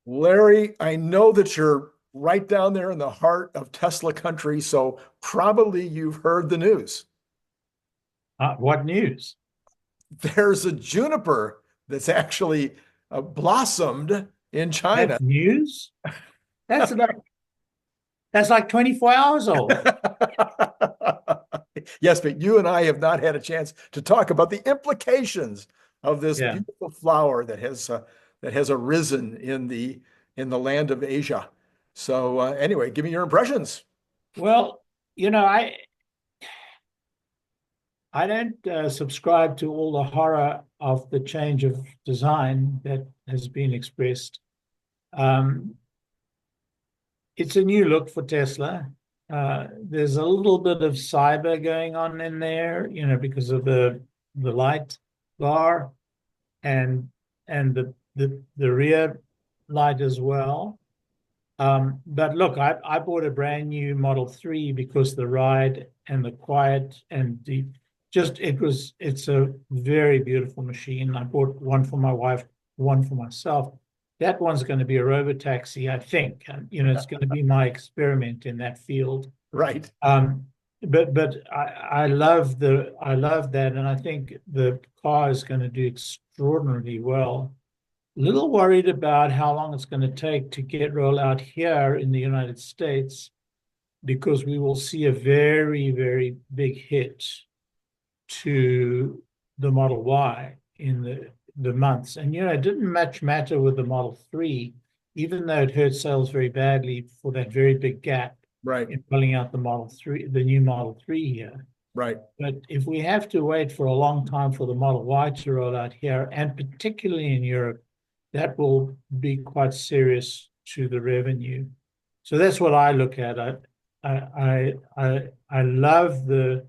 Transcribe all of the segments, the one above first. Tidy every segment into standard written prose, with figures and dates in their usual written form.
Larry, I know that you're right down there in the heart of Tesla country, so probably you've heard the news. What news? There's a juniper that's actually blossomed in China. That's news? That's like that's like 24 hours old. Yes, but you and I have not had a chance to talk about the implications of this Yeah. beautiful flower that has arisen in the land of Asia. So anyway, give me your impressions. Well, you know, I don't subscribe to all the horror of the change of design that has been expressed. Um, it's a new look for Tesla. There's a little bit of cyber going on in there, because of the light bar and the rear light as well. But look, I bought a brand new Model 3 because the ride and the quiet and it's a very beautiful machine. I bought one for my wife, one for myself. That one's going to be a Robotaxi, I think. It's going to be my experiment in that field. Right. But I love that, and I think the car is going to do extraordinarily well. Little worried about how long it's going to take to get rolled out here in the United States, because we will see a very, very big hit to the Model Y in the months. And, it didn't much matter with the Model 3, even though it hurt sales very badly for that very big gap Right. in rolling out the new Model 3 here. Right. But if we have to wait for a long time for the Model Y to roll out here, and particularly in Europe, that will be quite serious to the revenue. So that's what I look at. I love the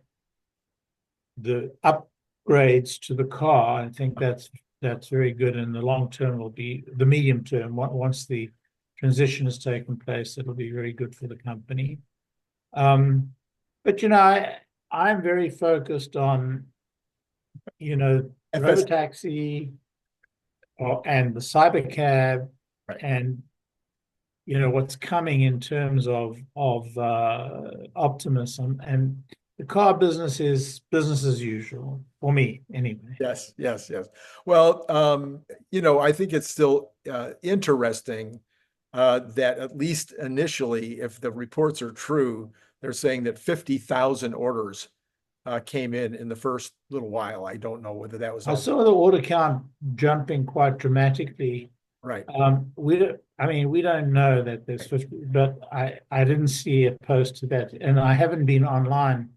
upgrades to the car. I think that's very good. In the long term will be the medium term. Once the transition has taken place, it'll be very good for the company. But I'm very focused on Robotaxi and the cybercab, Right. and what's coming in terms of optimism. And the car business is business as usual for me, anyway. Yes, yes, yes. Well, I think it's still interesting that at least initially, if the reports are true, they're saying that 50,000 orders came in the first little while. I don't know whether that was. I saw the order count jumping quite dramatically. Right. We don't know that there's 50, but I didn't see a post to that, and I haven't been online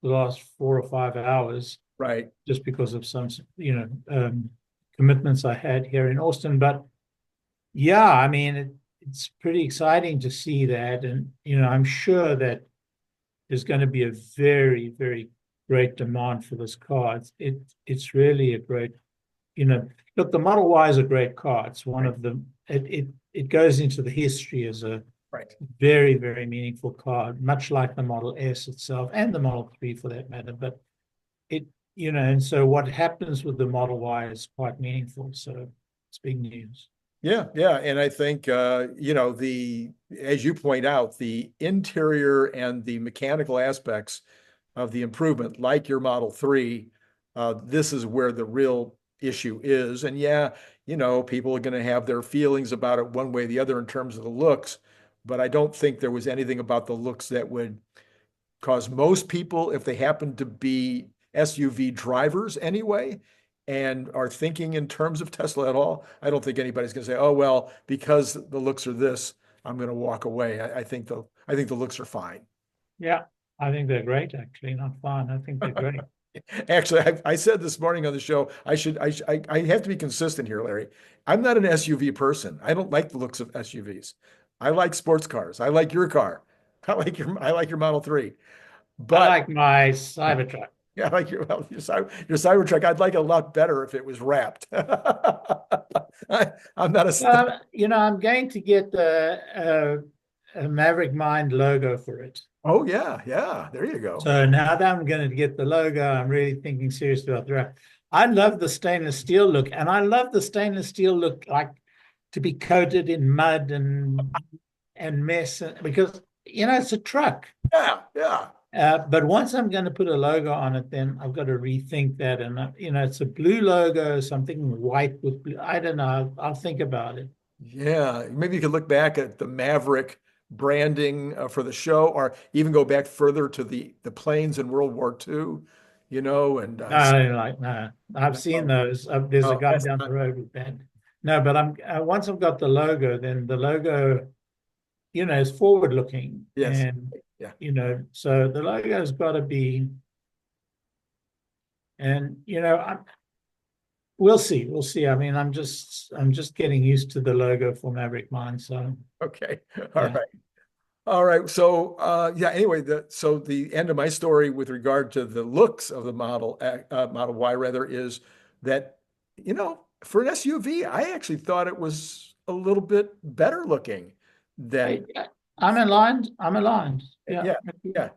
the last 4 or 5 hours. Right. Just because of some, commitments I had here in Austin. But yeah, it's pretty exciting to see that. And, I'm sure that there's going to be a very, very great demand for this car. It's really a great, look, the Model Y is a great car. It's one of the, it goes into the history as a Right. very, very meaningful car, much like the Model S itself and the Model 3 for that matter. But and so what happens with the Model Y is quite meaningful. So it's big news. Yeah, yeah. And I think, as you point out, the interior and the mechanical aspects of the improvement, like your Model 3, this is where the real issue is. And yeah, people are going to have their feelings about it one way or the other in terms of the looks, but I don't think there was anything about the looks that would cause most people, if they happen to be SUV drivers anyway, and are thinking in terms of Tesla at all, I don't think anybody's going to say, "Oh well, because the looks are this, I'm going to walk away." I think the looks are fine. Yeah, I think they're great. Actually, not fine. I think they're great. Actually, I said this morning on the show, I have to be consistent here, Larry. I'm not an SUV person. I don't like the looks of SUVs. I like sports cars. I like your car. I like your Model 3. But I like my Cybertruck. Yeah, I like your Cybertruck. I'd like it a lot better if it was wrapped. I'm not a. I'm going to get a Maverick Mind logo for it. Oh yeah, yeah. There you go. So now that I'm going to get the logo, I'm really thinking seriously about the wrap. I love the stainless steel look, and I love the stainless steel look like to be coated in mud and mess, because it's a truck. Yeah, yeah. But once I'm going to put a logo on it, then I've got to rethink that. And it's a blue logo, something white with blue. I don't know. I'll think about it. Yeah, maybe you could look back at the Maverick branding for the show, or even go back further to the planes in World War II, and No, I've seen those. There's a oh, guy that's down the not, road with that. No, but once I've got the logo, then the logo, is forward looking, yes, and yeah, so the logo's got to be, and we'll see, we'll see. I mean, I'm just getting used to the logo for Maverick Mine, so okay, all yeah. right. All right. So, yeah, anyway, so the end of my story with regard to the looks of the Model Y rather, is that, for an SUV, I actually thought it was a little bit better looking I, than, I'm aligned. I'm aligned. Yeah. yeah, yeah,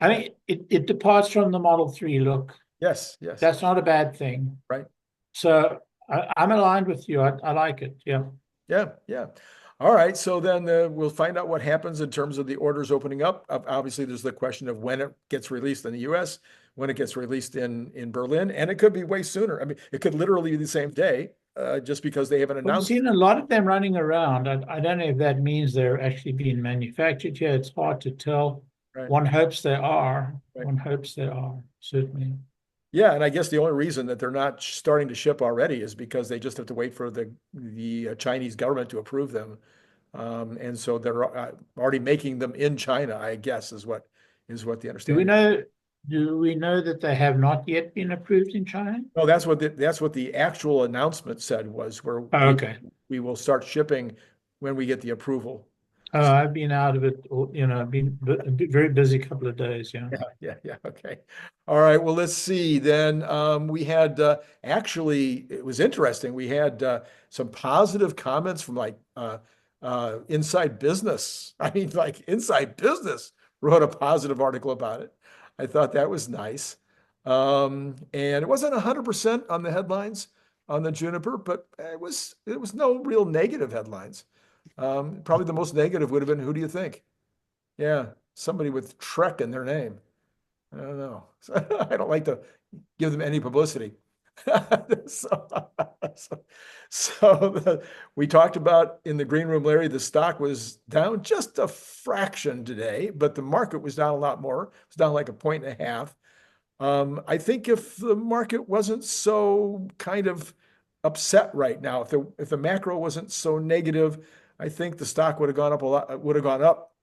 I mean, it departs from the Model 3 look. yes, yes, That's not a bad thing. right. So I'm aligned with you. I like it. Yeah. Yeah, yeah. All right. So then we'll find out what happens in terms of the orders opening up. Obviously, there's the question of when it gets released in the US, when it gets released in Berlin, and it could be way sooner. I mean, it could literally be the same day, just because they haven't We've announced. seen a lot of them running around. I don't know if that means they're actually being manufactured here. It's hard to tell. Right, One hopes they are. right. One hopes they are, certainly. Yeah, and I guess the only reason that they're not starting to ship already is because they just have to wait for the Chinese government to approve them. And so they're already making them in China, I guess, is what the Do we understanding. know do we know that they have not yet been approved in China? No, that's what the actual announcement said, was where Oh, we okay. we will start shipping when we get the approval. Oh, I've been out of it, I've been very busy couple of days, yeah. Yeah, yeah, yeah. Okay. All right. Well, let's see. Then we had actually, it was interesting. We had some positive comments from like Inside Business. I mean, like Inside Business wrote a positive article about it. I thought that was nice. And it wasn't 100% on the headlines on the Juniper, but it was no real negative headlines. Probably the most negative would have been, who do you think? Yeah, somebody with Trek in their name. I don't know. I don't like to give them any publicity. So, so, we talked about in the green room, Larry, the stock was down just a fraction today, but the market was down a lot more. It was down like 1.5 points. I think if the market wasn't so kind of upset right now, if the macro wasn't so negative, I think the stock would have gone up a lot, would have gone up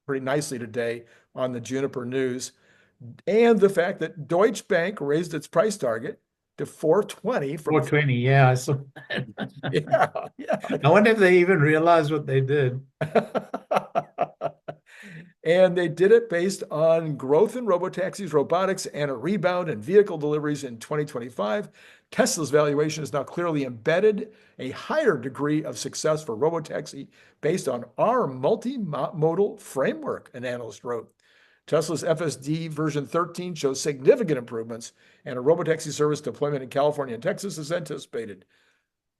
pretty nicely today on the Juniper news. And the fact that Deutsche Bank raised its price target to 420 from 420, yeah. yeah, yeah. I wonder if they even realized what they did. And they did it based on growth in robotaxis, robotics, and a rebound in vehicle deliveries in 2025. Tesla's valuation is now clearly embedded a higher degree of success for robotaxi based on our multimodal framework, an analyst wrote. Tesla's FSD version 13 shows significant improvements, and a robotaxi service deployment in California and Texas is anticipated.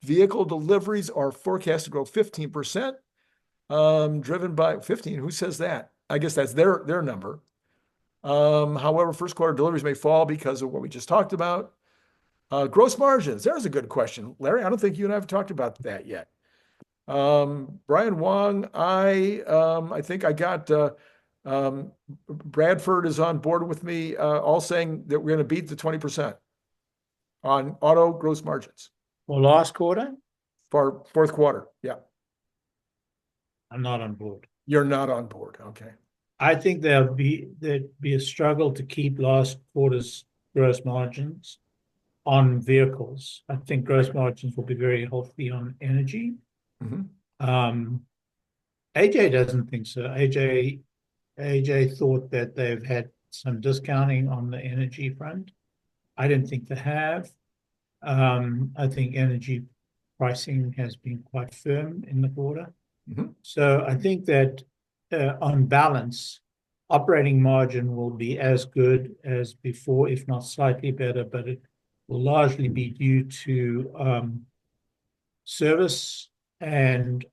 Vehicle deliveries are forecast to grow 15%, driven by 15. Who says that? I guess that's their number. However, first quarter deliveries may fall because of what we just talked about. Gross margins. There's a good question, Larry. I don't think you and I have talked about that yet. Brian Wong, I think I got Bradford is on board with me, all saying that we're going to beat the 20% on auto gross margins Well, last quarter, for fourth quarter. Yeah. I'm not on board. You're not on board. Okay. I think there'd be a struggle to keep last quarter's gross margins on vehicles. I think gross margins will be very healthy on energy. Mhm. AJ doesn't think so. AJ thought that they've had some discounting on the energy front. I didn't think they have. I think energy pricing has been quite firm in the quarter. Mhm. So I think that on balance, operating margin will be as good as before, if not slightly better, but it will largely be due to service and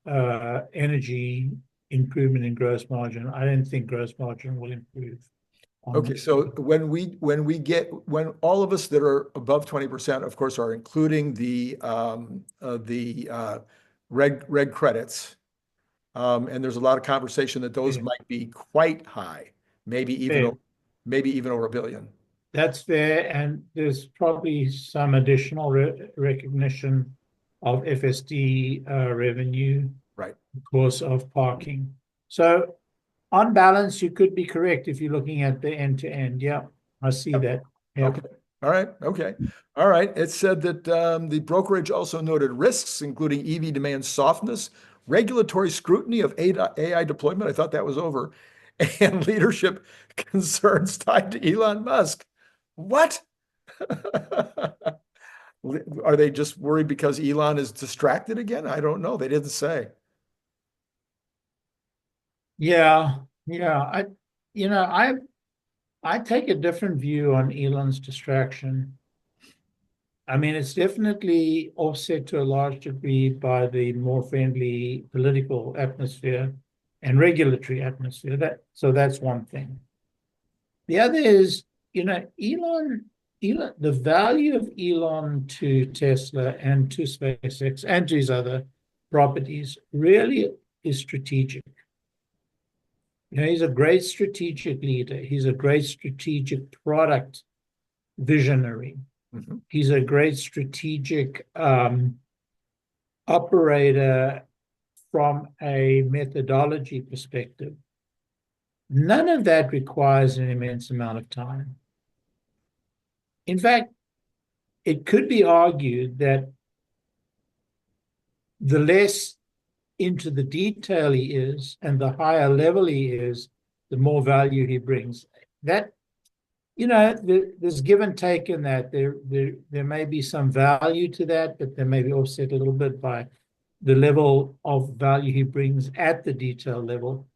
energy improvement in gross margin. I don't think gross margin will improve. Okay, so when all of us that are above 20%, of course, are including the reg credits, and there's a lot of conversation that those might be quite high, maybe even over $1 billion. That's fair, and there's probably some additional recognition of FSD revenue, right, because of parking. So on balance, you could be correct if you're looking at the end-to-end. Yeah, I see that. Yeah. Okay. All right. Okay. All right. It said that the brokerage also noted risks, including EV demand softness, regulatory scrutiny of AI deployment. I thought that was over, and leadership concerns tied to Elon Musk. What? Are they just worried because Elon is distracted again? I don't know. They didn't say. Yeah. I take a different view on Elon's distraction. I mean, it's definitely offset to a large degree by the more friendly political atmosphere and regulatory atmosphere. So that's one thing. The other is, Elon, the value of Elon to Tesla and to SpaceX and to his other properties really is strategic. He's a great strategic leader. He's a great strategic product visionary. Mm-hmm. He's a great strategic operator from a methodology perspective. None of that requires an immense amount of time. In fact, it could be argued that the less into the detail he is and the higher level he is, the more value he brings. That, there's give and take in that. There may be some value to that, but there may be offset a little bit by the level of value he brings at the detail level.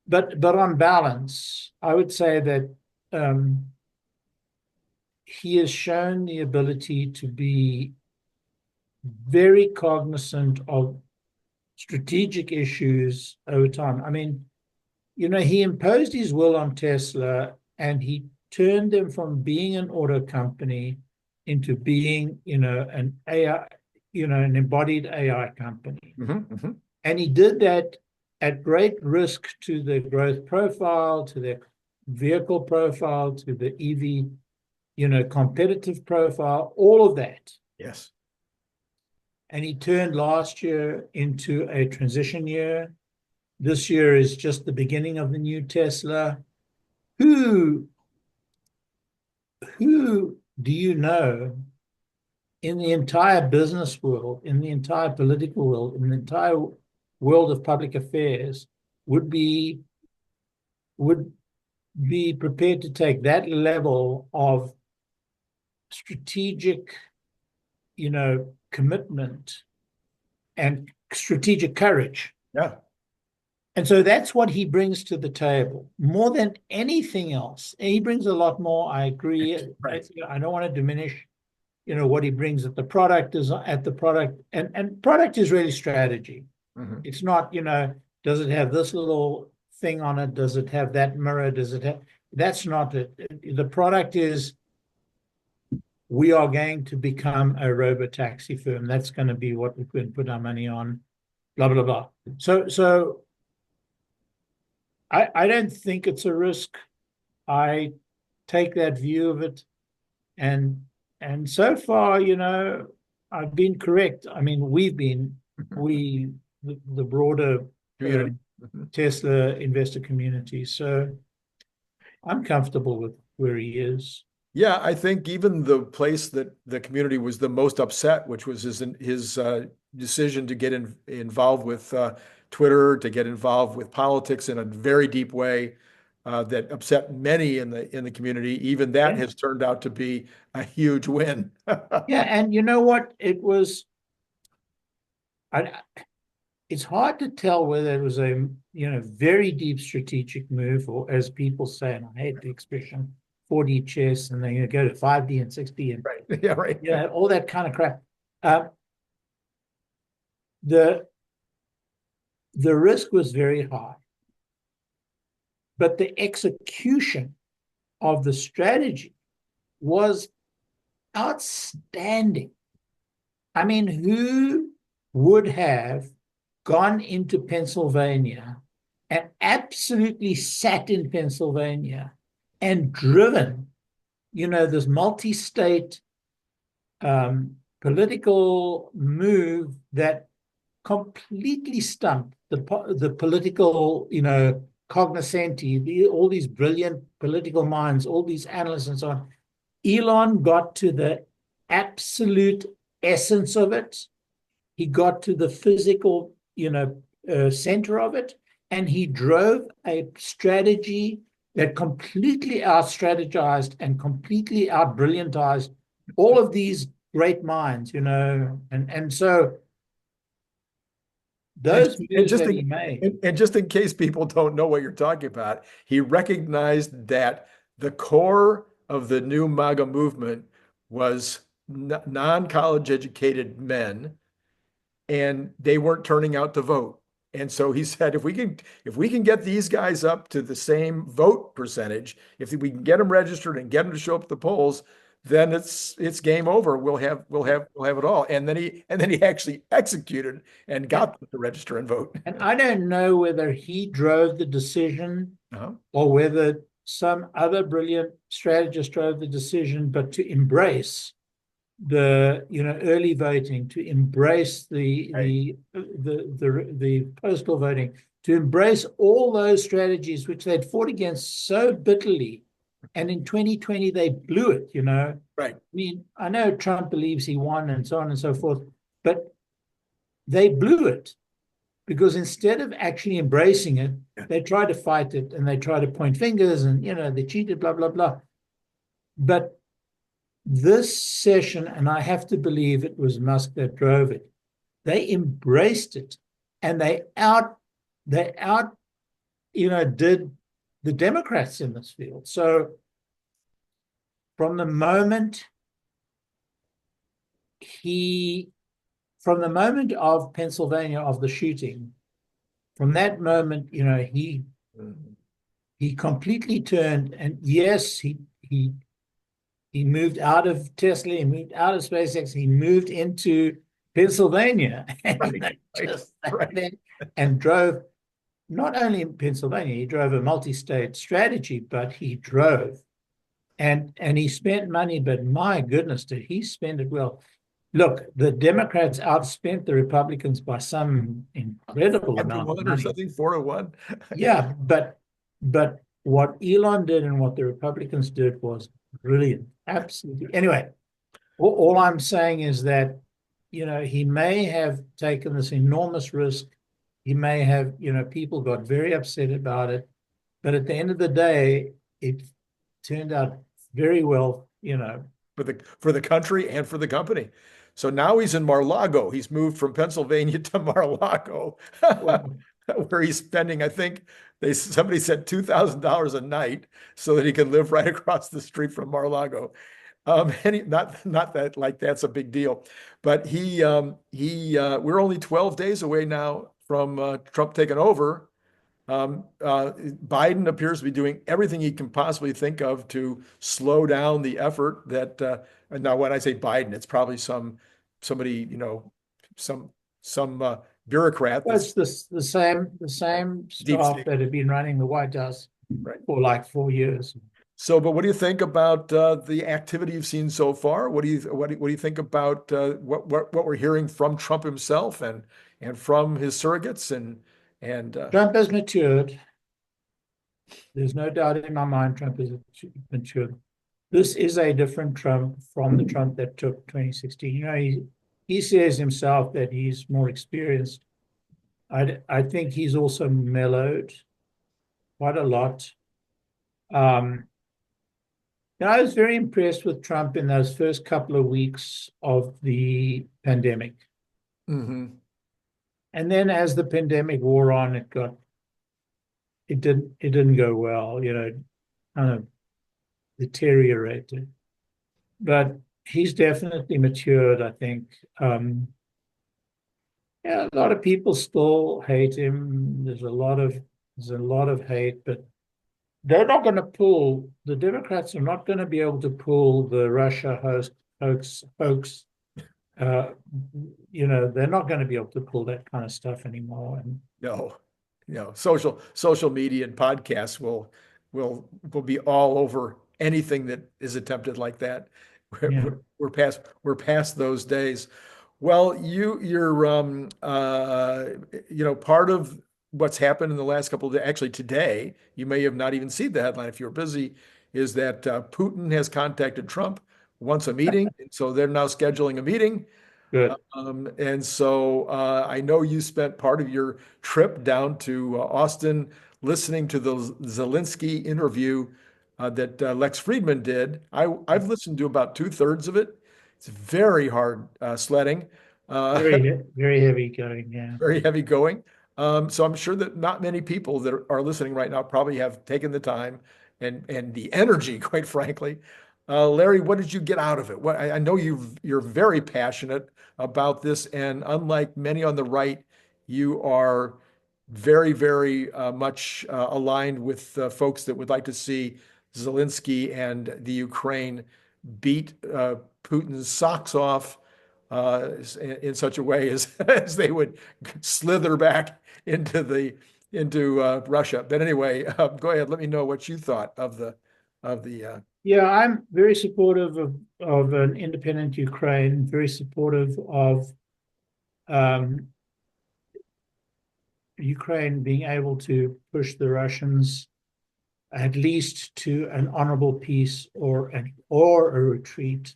But on balance, I would say that he has shown the ability to be very cognizant of strategic issues over time. I mean, he imposed his will on Tesla, and he turned them from being an auto company into being, an AI, an embodied AI company. Mm-hmm, mm-hmm. And he did that at great risk to the growth profile, to the vehicle profile, to the EV, competitive profile, all of that. Yes. And he turned last year into a transition year. This year is just the beginning of the new Tesla. Who do you know in the entire business world, in the entire political world, in the entire world of public affairs would be prepared to take that level of strategic, commitment and strategic courage? Yeah. And so that's what he brings to the table more than anything else. And he brings a lot more. I agree. Right. I don't want to diminish, what he brings at the product and product is really strategy. Mm-hmm. It's not, does it have this little thing on it? Does it have that mirror? That's not it. The product is, we are going to become a robotaxi firm. That's going to be what we can put our money on, blah, blah, blah. So I don't think it's a risk. I take that view of it. And so far, I've been correct. I mean, the broader Community. Tesla investor community. So I'm comfortable with where he is. Yeah, I think even the place that the community was the most upset, which was his decision to get involved with Twitter, to get involved with politics in a very deep way, that upset many in the community. Even that has turned out to be a huge win. Yeah, and you know what? It's hard to tell whether it was a very deep strategic move, or, as people say, and I hate the expression, 4D chess, and then go to 5D and 6D and right. Yeah, right. All that kind of crap. The the risk was very high, but the execution of the strategy was outstanding. I mean, who would have gone into Pennsylvania and absolutely sat in Pennsylvania and driven, this multi-state political move that completely stumped the political, cognoscenti, all these brilliant political minds, all these analysts and so on. Elon got to the absolute essence of it. He got to the physical, center of it, and he drove a strategy that completely out-strategized and completely out-brilliantized all of these great minds, and so those moves that he made. And just in case people don't know what you're talking about, he recognized that the core of the new MAGA movement was non-college educated men, and they weren't turning out to vote. And so he said, if we can get these guys up to the same vote percentage, if we can get them registered and get them to show up at the polls, then it's game over. We'll have it all. And then he actually executed and got them to register and vote. And I don't know whether he drove the decision or whether some other brilliant strategist drove the decision, but to embrace the early voting, to embrace the postal voting, to embrace all those strategies which they'd fought against so bitterly. And in 2020, they blew it, Right. I mean, I know Trump believes he won and so on and so forth, but they blew it because instead of actually embracing it, they tried to fight it and they tried to point fingers and, they cheated, blah, blah, blah. But this session, and I have to believe it was Musk that drove it, they embraced it and they did the Democrats in this field. So from the moment of Pennsylvania, of the shooting, from that moment, he completely turned, and yes, he moved out of Tesla, he moved out of SpaceX, he moved into Pennsylvania and drove. Not only in Pennsylvania, he drove a multi-state strategy, but he drove. And he spent money, but my goodness, did he spend it well. Look, the Democrats outspent the Republicans by some incredible amount of money. Or something, 4-1. Yeah, but what Elon did and what the Republicans did was brilliant. Absolutely. Anyway, all I'm saying is that, he may have taken this enormous risk. He may have, people got very upset about it, but at the end of the day, it turned out very well, for the country and for the company. So now he's in Mar-a-Lago. He's moved from Pennsylvania to Mar-a-Lago, where he's spending, I think somebody said $2,000 a night so that he can live right across the street from Mar-a-Lago. And not that like that's a big deal, but we're only 12 days away now from Trump taking over. Biden appears to be doing everything he can possibly think of to slow down the effort that, now when I say Biden, it's probably somebody, some bureaucrat. Well, it's the same staff that had been running the White House for like 4 years. So, but what do you think about the activity you've seen so far? What do you think about what we're hearing from Trump himself and from his surrogates and Trump has matured. There's no doubt in my mind Trump has matured. This is a different Trump from the Trump that took 2016. He says himself that he's more experienced. I think he's also mellowed quite a lot. I was very impressed with Trump in those first couple of weeks of the pandemic. Mm-hmm. And then as the pandemic wore on, it didn't go well, kind of deteriorated. But he's definitely matured, I think. Yeah, a lot of people still hate him. There's a lot of hate, but they're not going to pull. The Democrats are not going to be able to pull the Russia hoax. Uh, they're not going to be able to pull that kind of stuff anymore. And No, social media and podcasts will be all over anything that is attempted like that. We're, yeah, we're we're past those days. Well, part of what's happened in the last couple of days, actually today, you may have not even seen the headline if you were busy, is that Putin has contacted Trump, wants a meeting, and so they're now scheduling a meeting. good. And so I know you spent part of your trip down to Austin listening to the Zelinski interview that Lex Friedman did. I've listened to about two-thirds of it. It's very hard sledding, uh, Very heavy going. Yeah. very heavy going. So I'm sure that not many people that are listening right now probably have taken the time and the energy, quite frankly. Larry, what did you get out of it? I know you're very passionate about this, and unlike many on the right, you are very, very much aligned with folks that would like to see Zelensky and the Ukraine beat Putin's socks off in such a way as as they would slither back into Russia. But anyway, go ahead. Let me know what you thought of the. Yeah, I'm very supportive of an independent Ukraine, very supportive of um, Ukraine being able to push the Russians at least to an honorable peace or a retreat.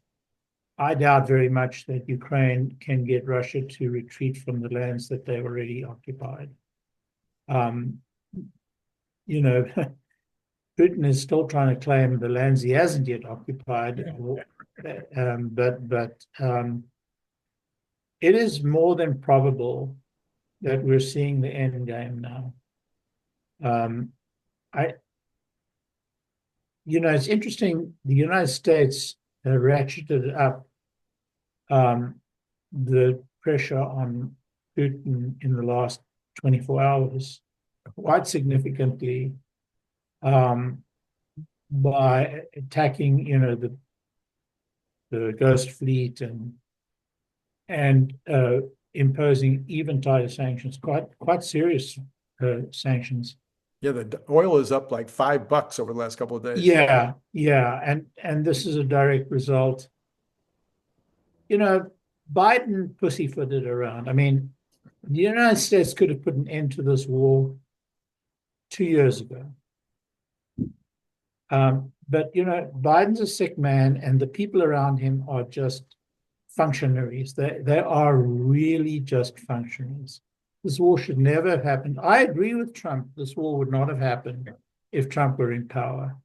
I doubt very much that Ukraine can get Russia to retreat from the lands that they've already occupied. Um, you know, Putin is still trying to claim the lands he hasn't yet occupied, but it is more than probable that we're seeing the end game now. I, it's interesting. The United States ratcheted up the pressure on Putin in the last 24 hours quite significantly by attacking, the Ghost Fleet and imposing even tighter sanctions, quite serious sanctions. Yeah, the oil is up like $5 over the last couple of days. Yeah, and this is a direct result. Biden pussyfooted around. I mean, the United States could have put an end to this war 2 years ago. But Biden's a sick man, and the people around him are just functionaries. They are really just functionaries. This war should never have happened. I agree with Trump. This war would not have happened if Trump were in power.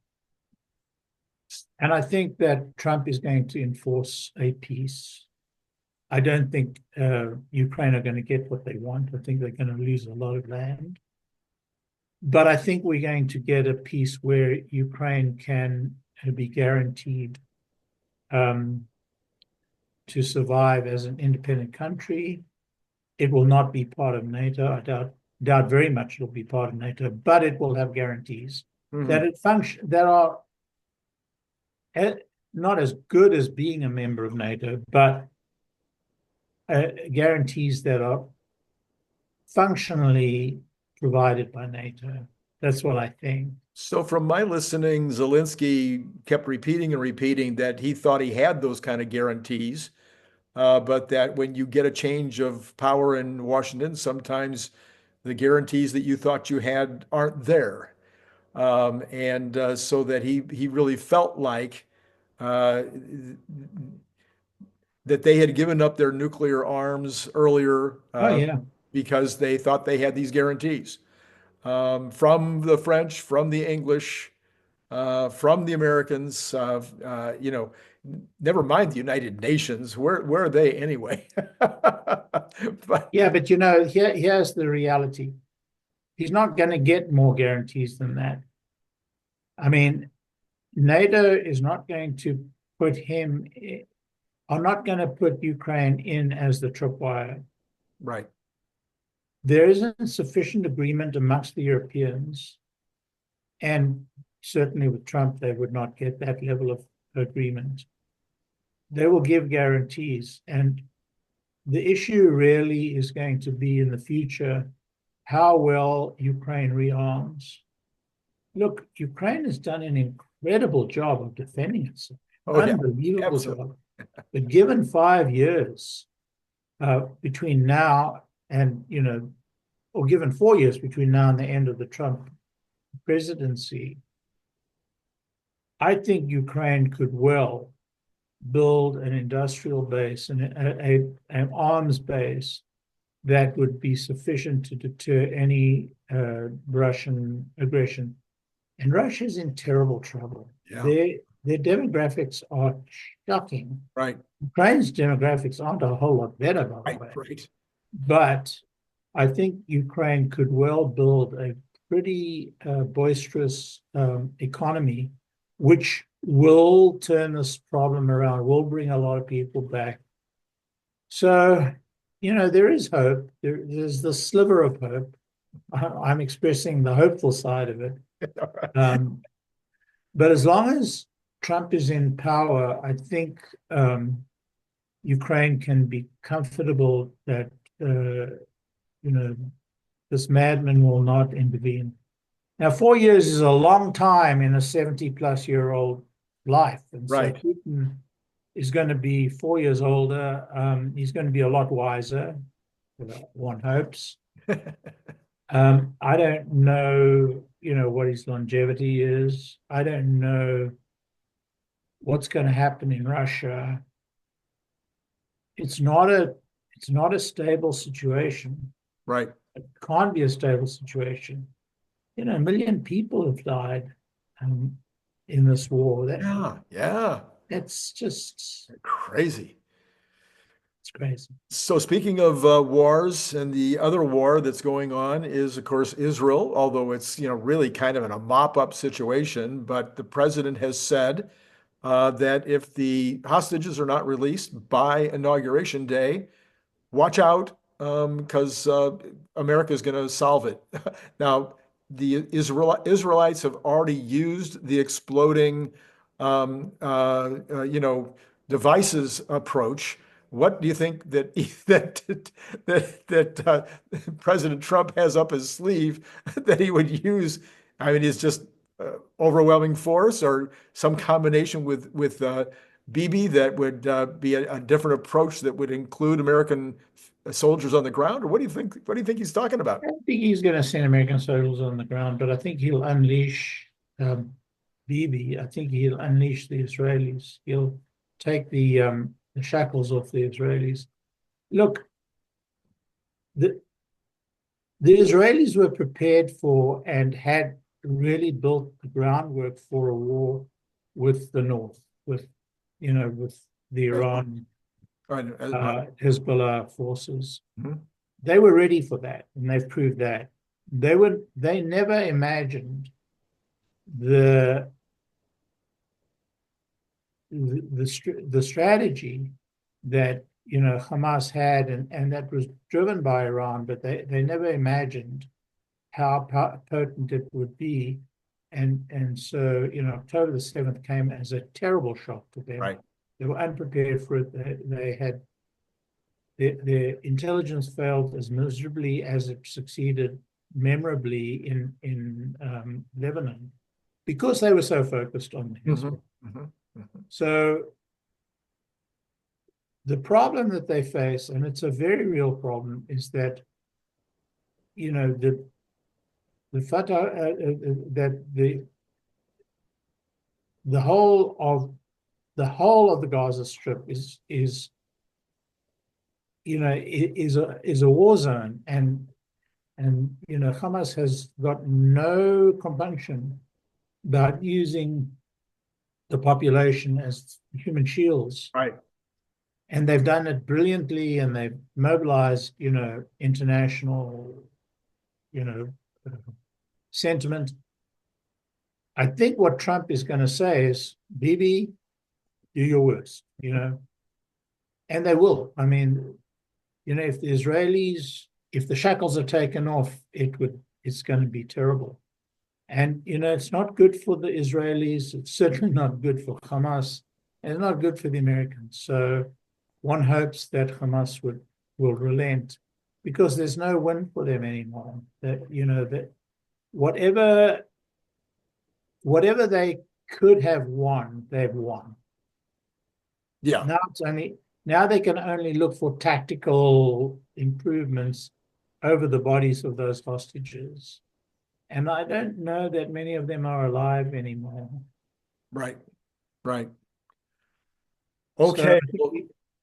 And I think that Trump is going to enforce a peace. I don't think Ukraine are going to get what they want. I think they're going to lose a lot of land. But I think we're going to get a peace where Ukraine can be guaranteed to survive as an independent country. It will not be part of NATO. I doubt very much it'll be part of NATO, but it will have guarantees that are not as good as being a member of NATO, but guarantees that are functionally provided by NATO. That's what I think. So from my listening, Zelensky kept repeating and repeating that he thought he had those kind of guarantees, but that when you get a change of power in Washington, sometimes the guarantees that you thought you had aren't there. And so that he really felt like that they had given up their nuclear arms earlier Oh, yeah. because they thought they had these guarantees from the French, from the English, from the Americans. Never mind the United Nations. Where are they anyway? But Yeah, but here's the reality. He's not going to get more guarantees than that. I mean, NATO is not going to are not going to put Ukraine in as the tripwire. right. there isn't sufficient agreement amongst the Europeans, and certainly with Trump, they would not get that level of agreement. They will give guarantees, and the issue really is going to be in the future how well Ukraine rearms. Look, Ukraine has done an incredible job of defending itself. Oh, yeah, Unbelievable absolutely. job. But given 5 years between now and, or given 4 years between now and the end of the Trump presidency, I think Ukraine could well build an industrial base and an arms base that would be sufficient to deter any Russian aggression. And Russia's in terrible trouble. Yeah. Their demographics are shocking. Right. Ukraine's demographics aren't a whole lot better, by the way. Right. But I think Ukraine could well build a pretty boisterous economy, which will turn this problem around, will bring a lot of people back. So, there is hope. There's the sliver of hope. I'm expressing the hopeful side of it. But as long as Trump is in power, I think Ukraine can be comfortable that this madman will not intervene. Now, 4 years is a long time in a 70-plus-year-old life, and right. so Putin is going to be 4 years older. He's going to be a lot wiser, one hopes. I don't know, what his longevity is. I don't know what's going to happen in Russia. It's not a stable situation. Right. It can't be a stable situation. 1 million people have died in this war. That's just crazy. It's crazy. So speaking of wars, and the other war that's going on is, of course, Israel, although it's, really kind of in a mop-up situation. But the president has said that if the hostages are not released by Inauguration Day, watch out, because America is going to solve it. Now, the Israelites have already used the exploding, devices approach. What do you think that President Trump has up his sleeve that he would use? I mean, is just overwhelming force, or some combination with Bibi that would be a different approach that would include American soldiers on the ground? Or what do you think? What do you think he's talking about? I don't think he's going to send American soldiers on the ground, but I think he'll unleash Bibi. I think he'll unleash the Israelis. He'll take the shackles off the Israelis. Look, the Israelis were prepared for and had really built the groundwork for a war with the North, with the Iran, Hezbollah forces. Mhm. They were ready for that, and they've proved that. They never imagined the strategy that Hamas had, and that was driven by Iran, but they never imagined how potent it would be, and so October the 7th came as a terrible shock to them. Right. They were unprepared for it. They had their intelligence failed as miserably as it succeeded memorably in Lebanon, because they were so focused on Hezbollah. So the problem that they face, and it's a very real problem, is that the Fatah that the whole of the Gaza Strip is a war zone, and Hamas has got no compunction about using the population as human shields. Right. And they've done it brilliantly, and they've mobilized, international, sentiment. I think what Trump is going to say is, Bibi, do your worst, and they will. I mean, if the Israelis if the shackles are taken off, it's going to be terrible. And, it's not good for the Israelis. It's certainly not good for Hamas, and it's not good for the Americans. So one hopes that Hamas will relent, because there's no win for them anymore. That, that whatever they could have won, they've won. Yeah. Now they can only look for tactical improvements over the bodies of those hostages. And I don't know that many of them are alive anymore. Right. Right. So Okay.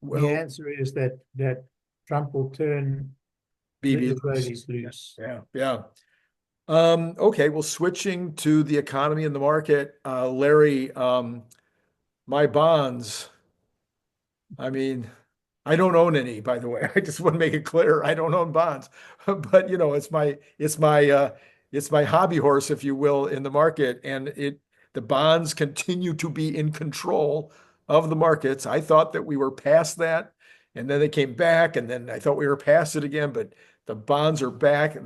the answer is that Trump will turn Bibi the Israelis loose. Yeah. Yeah. Okay. Well, switching to the economy and the market, Larry, my bonds, I mean, I don't own any, by the way. I just want to make it clear. I don't own bonds, but it's my hobby horse, if you will, in the market. And the bonds continue to be in control of the markets. I thought that we were past that, and then they came back, and then I thought we were past it again, but the bonds are back.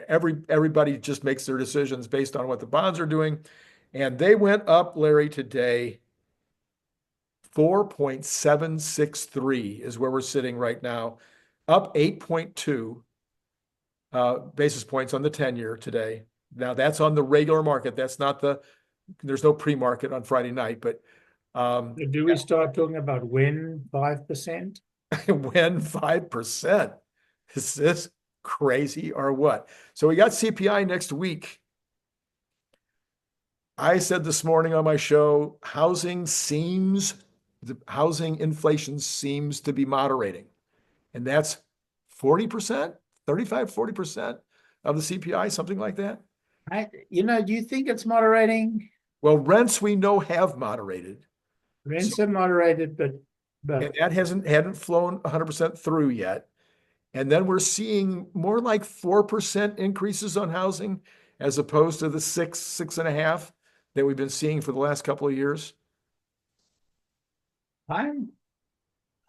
Everybody just makes their decisions based on what the bonds are doing. And they went up, Larry, today. 4.763 is where we're sitting right now, up 8.2 basis points on the 10-year today. Now that's on the regular market. That's not there's no pre-market on Friday night, but do we start talking about when 5%? when 5%? Is this crazy or what? So we got CPI next week. I said this morning on my show, the housing inflation seems to be moderating. And that's 40%, 35, 40% of the CPI, something like that. Do you think it's moderating? Well, rents we know have moderated. Rents have moderated, but and that hadn't flown 100% through yet. And then we're seeing more like 4% increases on housing as opposed to the 6.5 that we've been seeing for the last couple of years. I'm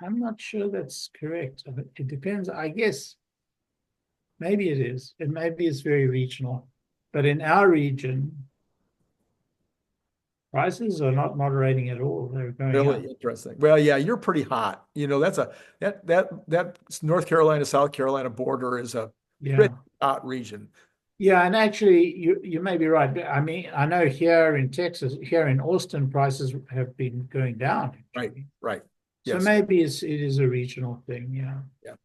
not sure that's correct. It depends. I guess maybe it is, and maybe it's very regional. But in our region, prices are not moderating at all. They're going Really up. interesting. Well, yeah, you're pretty hot. That North Carolina, South Carolina border is a pretty hot region. Yeah, and actually, you may be right. I mean, I know here in Texas, here in Austin, prices have been going down. Actually. Right. Yes. So maybe it is a regional thing. Yeah. Yeah.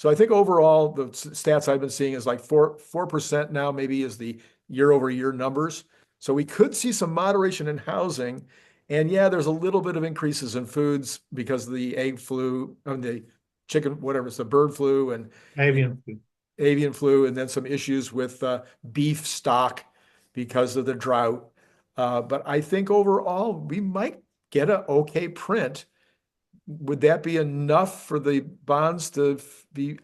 So I think overall, the stats I've been seeing is like 4% now, maybe is the year-over-year numbers. So we could see some moderation in housing. And yeah, there's a little bit of increases in foods because of the egg flu, the chicken, whatever, it's the bird flu and avian flu, and then some issues with beef stock because of the drought. But I think overall, we might get an okay print. Would that be enough for the bonds to be?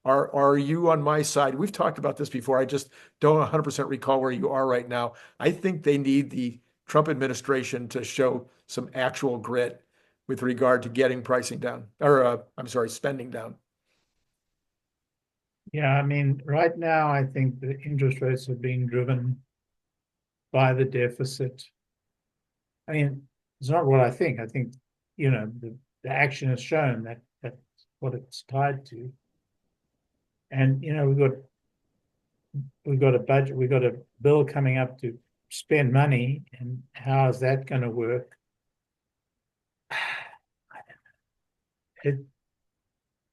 Are you on my side? We've talked about this before. I just don't 100% recall where you are right now. I think they need the Trump administration to show some actual grit with regard to getting pricing down, or spending down. Yeah, I mean, right now, I think the interest rates are being driven by the deficit. I mean, it's not what I think. I think, the action has shown that that's what it's tied to. And, we've got a budget, we've got a bill coming up to spend money, and how is that going to work?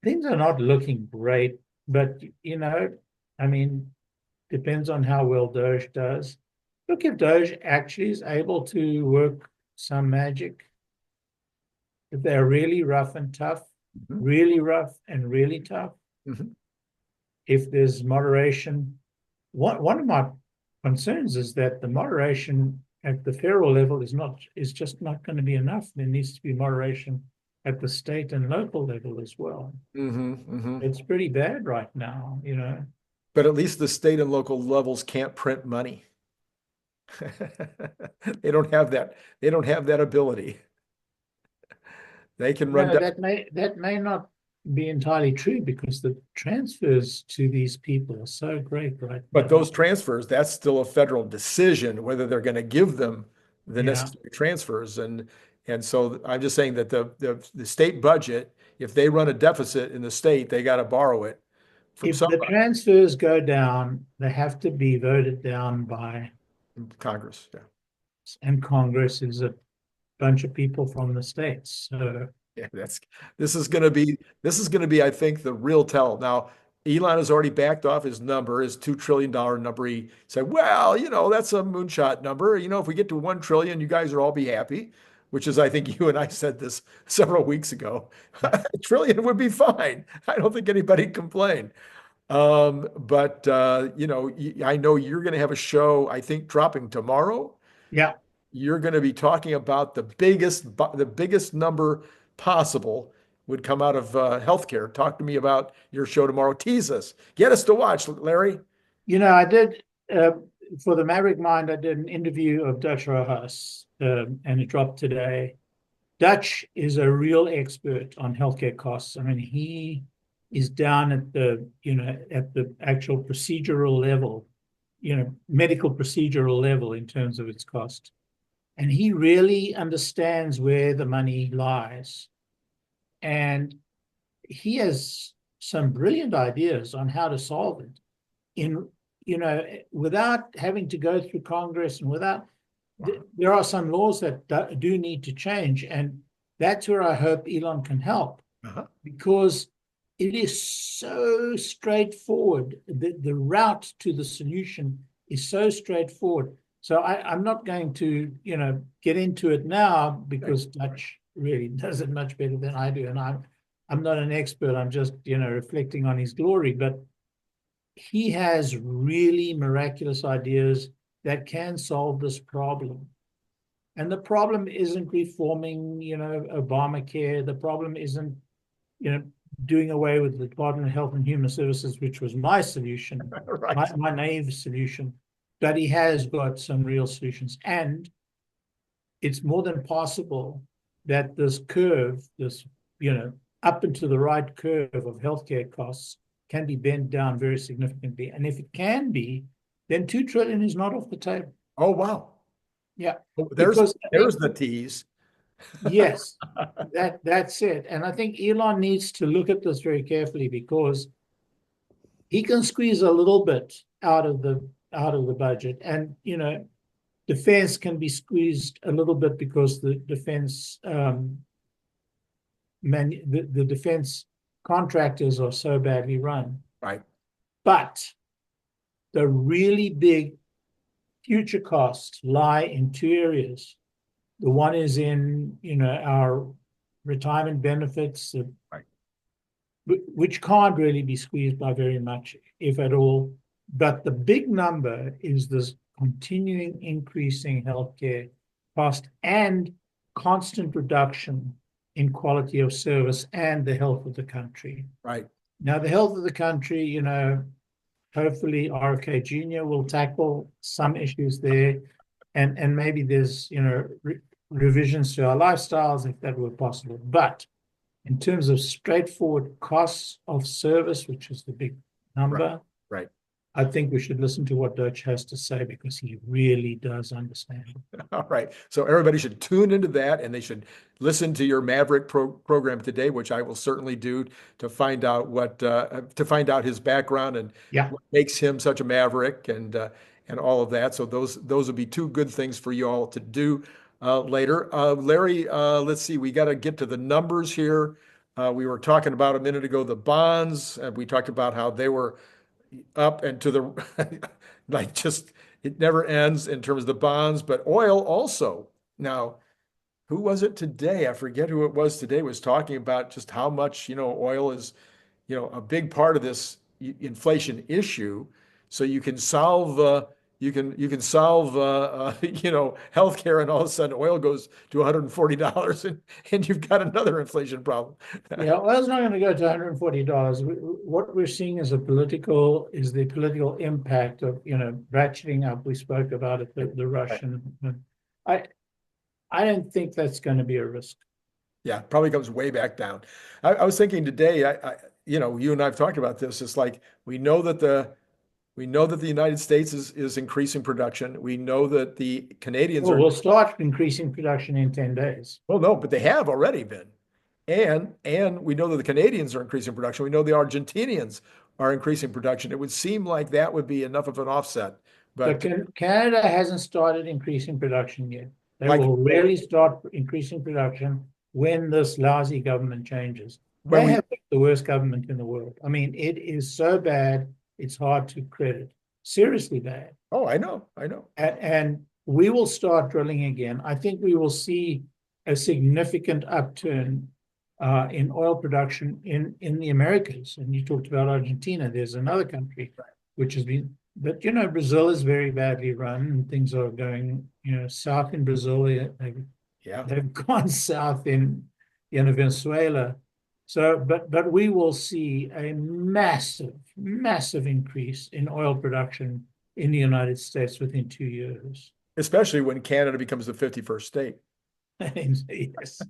Things are not looking great, but, I mean, depends on how well DOGE does. Look, if DOGE actually is able to work some magic, if they're really rough and tough, really rough and really tough, if there's moderation, one of my concerns is that the moderation at the federal level is just not going to be enough. There needs to be moderation at the state and local level as well. It's pretty bad right now, But at least the state and local levels can't print money. They don't have that. They don't have that ability. They can run down. That may not be entirely true because the transfers to these people are so great right But now. those transfers, that's still a federal decision, whether they're going to give them the Yeah. necessary transfers. And so I'm just saying that the state budget, if they run a deficit in the state, they got to borrow it from If the somebody, transfers go down, they have to be voted down by, Congress. Yeah. and Congress is a bunch of people from the states. So Yeah, this is going to be, I think, the real tell. Now, Elon has already backed off his number, his $2 trillion number. He said, well, that's a moonshot number. If we get to 1 trillion, you guys will all be happy, which is, I think you and I said this several weeks ago. A trillion would be fine. I don't think anybody'd complain. But I know you're going to have a show, I think, dropping tomorrow. yeah, You're going to be talking about the biggest number possible would come out of healthcare. Talk to me about your show tomorrow. Tease us. Get us to watch, Larry. I did for the Maverick Mind. I did an interview of Dutch Rojas, and it dropped today. Dutch is a real expert on healthcare costs. I mean, he is down at the actual procedural level, medical procedural level in terms of its cost. And he really understands where the money lies. And he has some brilliant ideas on how to solve it without having to go through Congress and without, there are some laws that do need to change. And that's where I hope Elon can help, because it is so straightforward. The route to the solution is so straightforward. So I'm not going to, get into it now because Dutch really does it much better than I do. And I'm not an expert. I'm just, reflecting on his glory. But he has really miraculous ideas that can solve this problem. And the problem isn't reforming, Obamacare. The problem isn't, doing away with the Department of Health and Human Services, which was my solution, Right. my naive solution. But he has got some real solutions. And it's more than possible that this curve, up and to the right curve of healthcare costs can be bent down very significantly. And if it can be, then 2 trillion is not off the table. Oh, wow. Yeah. There's the tease. Yes, that's it. And I think Elon needs to look at this very carefully, because he can squeeze a little bit out of the budget. And defense can be squeezed a little bit because the defense the defense contractors are so badly run. Right. But the really big future costs lie in two areas. The one is in our retirement benefits, Right. which can't really be squeezed by very much, if at all. But the big number is this continuing increasing healthcare cost and constant reduction in quality of service and the health of the country. Right. Now, the health of the country, hopefully 𝐅𝐫𝐚𝐲 will tackle some issues there, and maybe there's revisions to our lifestyles if that were possible. But in terms of straightforward costs of service, which is the big number, Right. I think we should listen to what Deutsche has to say, because he really does understand. All right. So everybody should tune into that, and they should listen to your Maverick program today, which I will certainly do, to find out his background and what makes him such a maverick, and all of that. So those would be two good things for you all to do later. Larry, let's see. We got to get to the numbers here. We were talking about a minute ago the bonds, and we talked about how they were up and to the it never ends in terms of the bonds, but oil also. Now, who was it today? I forget who it was today, was talking about just how much, oil is, a big part of this inflation issue. So you can solve, healthcare, and all of a sudden oil goes to $140 and you've got another inflation problem. Yeah, oil's not going to go to $140. What we're seeing is the political impact of, ratcheting up. We spoke about it, the Russian. I don't think that's going to be a risk. Yeah, probably comes way back down. I was thinking today, you and I have talked about this. It's like we know that the United States is increasing production. We know that the Canadians Well, are, we'll start increasing production in 10 days. well, no, but they have already been. And we know that the Canadians are increasing production. We know the Argentinians are increasing production. It would seem like that would be enough of an offset. But But Canada hasn't started increasing production yet. They like will really start increasing production when this lousy government changes. when They we, have the worst government in the world. I mean, it is so bad, it's hard to credit. Seriously bad. oh, I know, I know. And we will start drilling again. I think we will see a significant upturn in oil production in the Americas. And you talked about Argentina. There's another country which has been, but Brazil is very badly run and things are going, south in Brazil. Yeah. They've gone south in Venezuela. So, but we will see a massive, massive increase in oil production in the United States within 2 years. Especially when Canada becomes the 51st state. Yes.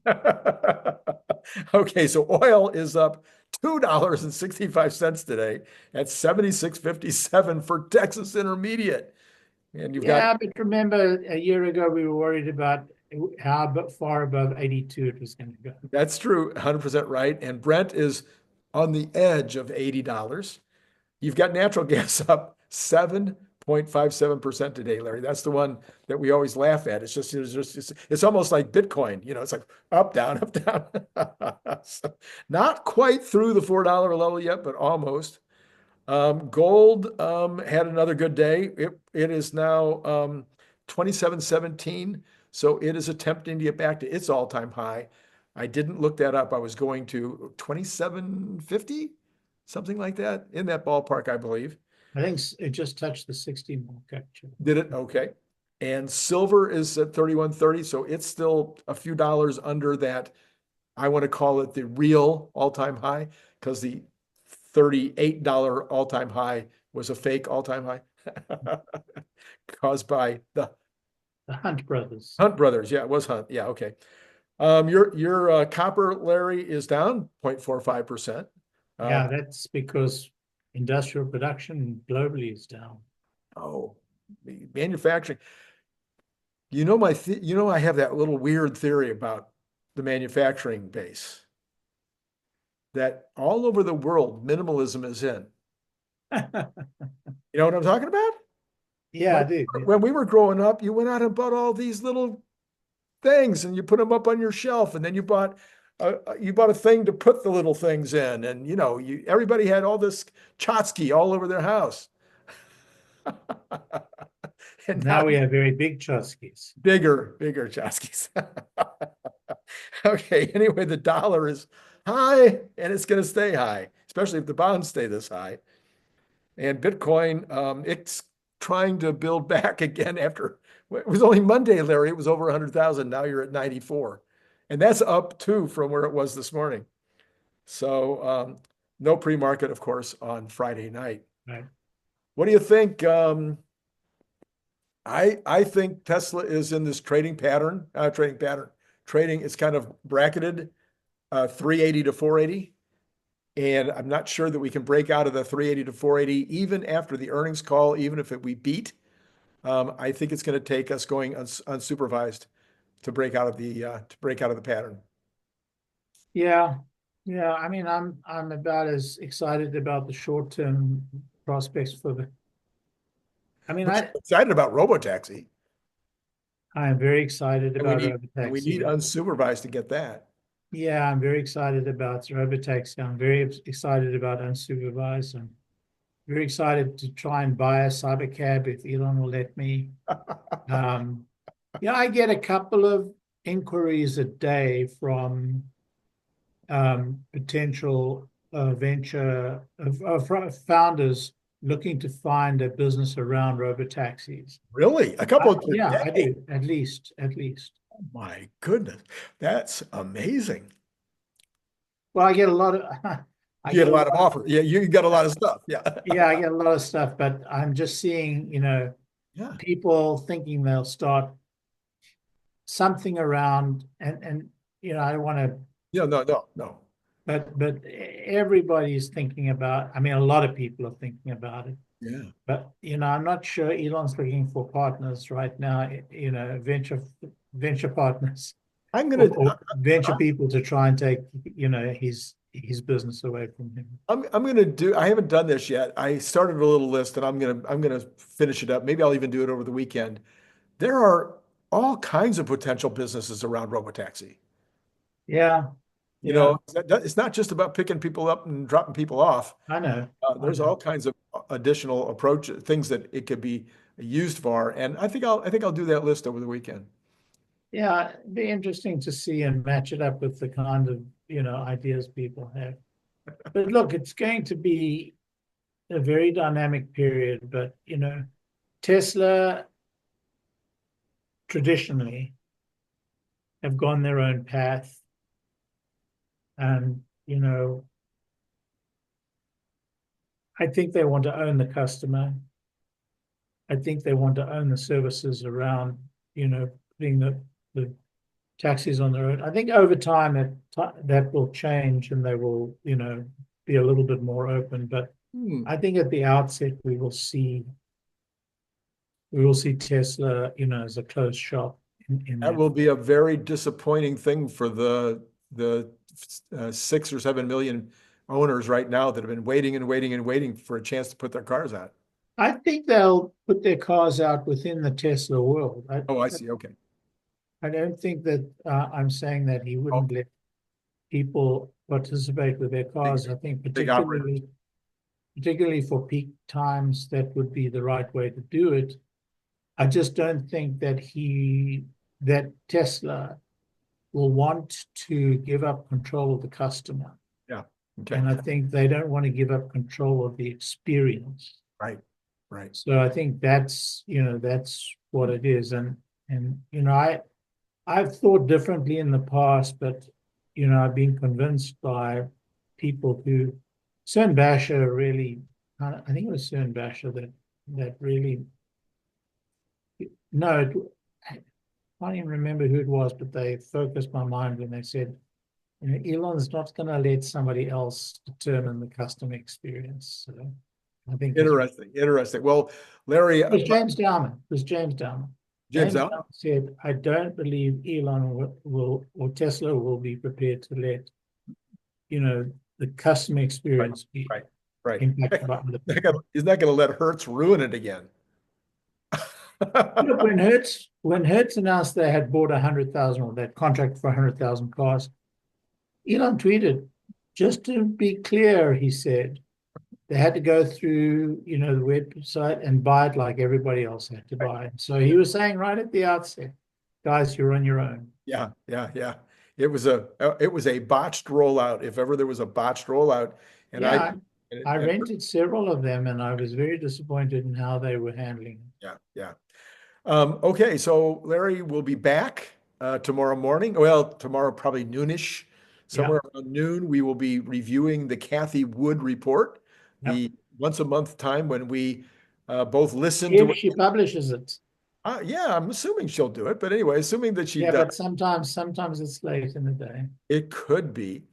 Okay, so oil is up $2.65 today at 76.57 for Texas Intermediate. And you've Yeah, got, but remember a year ago we were worried about how far above 82 it was going to go. that's true, 100% right. And Brent is on the edge of $80. You've got natural gas up 7.57% today, Larry. That's the one that we always laugh at. It's almost like Bitcoin. It's like up, down, up, down. So not quite through the $4 level yet, but almost. Gold had another good day. It is now 27.17. So it is attempting to get back to its all-time high. I didn't look that up. I was going to 27.50, something like that, in that ballpark, I believe. I think it just touched the 60 mark, actually. Did it? Okay. And silver is at 31.30, so it's still a few dollars under that. I want to call it the real all-time high because the $38 all-time high was a fake all-time high caused by the Hunt brothers. Hunt brothers. Yeah, it was Hunt. Yeah, okay. Your copper, Larry, is down 0.45%. Yeah, that's because industrial production globally is down. Oh, the manufacturing. I have that little weird theory about the manufacturing base that all over the world minimalism is in. You know what I'm talking about? Yeah, I do. When we were growing up, you went out and bought all these little things and you put them up on your shelf, and then you bought a thing to put the little things in, and everybody had all this tchotchke all over their house. And now we have very big tchotchkes. Bigger tchotchkes. Okay, anyway, the dollar is high and it's going to stay high, especially if the bonds stay this high. And Bitcoin, it's trying to build back again after, it was only Monday, Larry, it was over 100,000. Now you're at 94. And that's up too from where it was this morning. So no pre-market, of course, on Friday night. Right. What do you think? I think Tesla is in this trading, it's kind of bracketed 380 to 480. And I'm not sure that we can break out of the 380 to 480 even after the earnings call, even if we beat. I think it's going to take us going unsupervised to break out of the pattern. Yeah. I mean, I'm about as excited about the short-term prospects for I'm excited about Robotaxi. I'm very excited about Robotaxi. We need unsupervised to get that. Yeah, I'm very excited about Robotaxi. I'm very excited about unsupervised. I'm very excited to try and buy a cybercab if Elon will let me. I get a couple of inquiries a day from potential venture founders looking to find a business around robotaxis. Really? A couple of yeah, I do. At least. Oh my goodness. That's amazing. Well, I get a lot of you get a lot of offers. Yeah, you got a lot of stuff. Yeah. Yeah, I get a lot of stuff, but I'm just seeing, people thinking they'll start something around and I don't want to, Yeah, no. but everybody's thinking about, I mean, a lot of people are thinking about it. Yeah. But, I'm not sure Elon's looking for partners right now, venture partners I'm or, gonna or venture people to try and take, his business away from him. I'm gonna do. I haven't done this yet. I started a little list, and I'm gonna finish it up. Maybe I'll even do it over the weekend. There are all kinds of potential businesses around Robotaxi. Yeah, You yeah, know, it's not just about picking people up and dropping people off. I know. I There's know. all kinds of additional approach things that it could be used for, and I think I'll do that list over the weekend. Yeah, it'd be interesting to see and match it up with the kind of, ideas people have. But look, it's going to be a very dynamic period, but, Tesla traditionally have gone their own path. And, I think they want to own the customer. I think they want to own the services around, putting the taxis on the road. I think over time that will change and they will, be a little bit more open. But I think at the outset we will see Tesla, as a closed shop in That that. will be a very disappointing thing for the 6 or 7 million owners right now that have been waiting and waiting and waiting for a chance to put their cars out. I think they'll put their cars out within the Tesla world. Oh, I see. Okay. I don't think that I'm saying that he Oh, wouldn't let people participate with their cars. I think big operators. particularly for peak times, that would be the right way to do it. I just don't think that Tesla will want to give up control of the customer. Yeah. Okay. And I think they don't want to give up control of the experience. Right. Right. So I think that's what it is. And I've thought differently in the past, but I've been convinced by people who CERN Basher really, I think it was CERN Basher that really, no, I can't even remember who it was, but they focused my mind when they said, Elon's not going to let somebody else determine the customer experience. So I think Interesting. Well, Larry, it was James Dowman. It was James Dowman. James Dowman out. said, I don't believe Elon will or Tesla will be prepared to let, the customer experience be Right. impacted by other people. He's not going to let Hertz ruin it again. Look, when Hertz announced they had bought 100,000 or that contract for 100,000 cars, Elon tweeted, just to be clear, he said, they had to go through, the website and buy it like everybody else had to buy it. So he was saying right at the outset, guys, you're on your own. Yeah. It was a botched rollout, if ever there was a botched rollout. And yeah, I rented several of them and I was very disappointed in how they were handling it. Yeah. Okay, so Larry will be back tomorrow morning. Well, tomorrow probably noonish, somewhere around noon. We will be reviewing the Cathie Wood report, the once a month time when we both listen to. If she publishes it. Yeah, I'm assuming she'll do it. But anyway, assuming that she Yeah, does. but sometimes it's late in the day. It could be.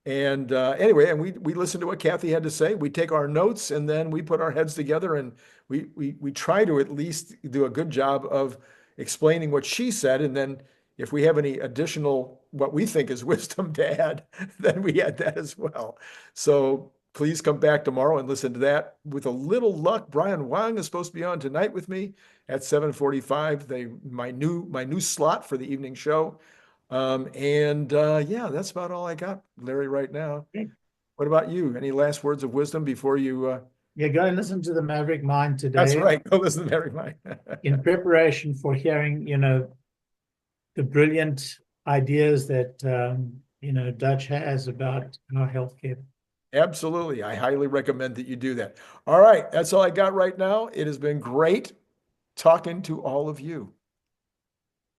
And anyway, and we listen to what Cathie had to say. We take our notes and then we put our heads together and we try to at least do a good job of explaining what she said. And then if we have any additional what we think is wisdom to add, then we add that as well. So please come back tomorrow and listen to that. With a little luck, Brian Wang is supposed to be on tonight with me at 7:45. My new slot for the evening show. Yeah, that's about all I got, Larry, right now. Okay. What about you? Any last words of wisdom before you? Yeah, go and listen to the Maverick Mind today. That's right. Go listen to Larry Mine. In preparation for hearing, the brilliant ideas that, Dutch has about our healthcare. Absolutely. I highly recommend that you do that. All right. That's all I got right now. It has been great talking to all of you.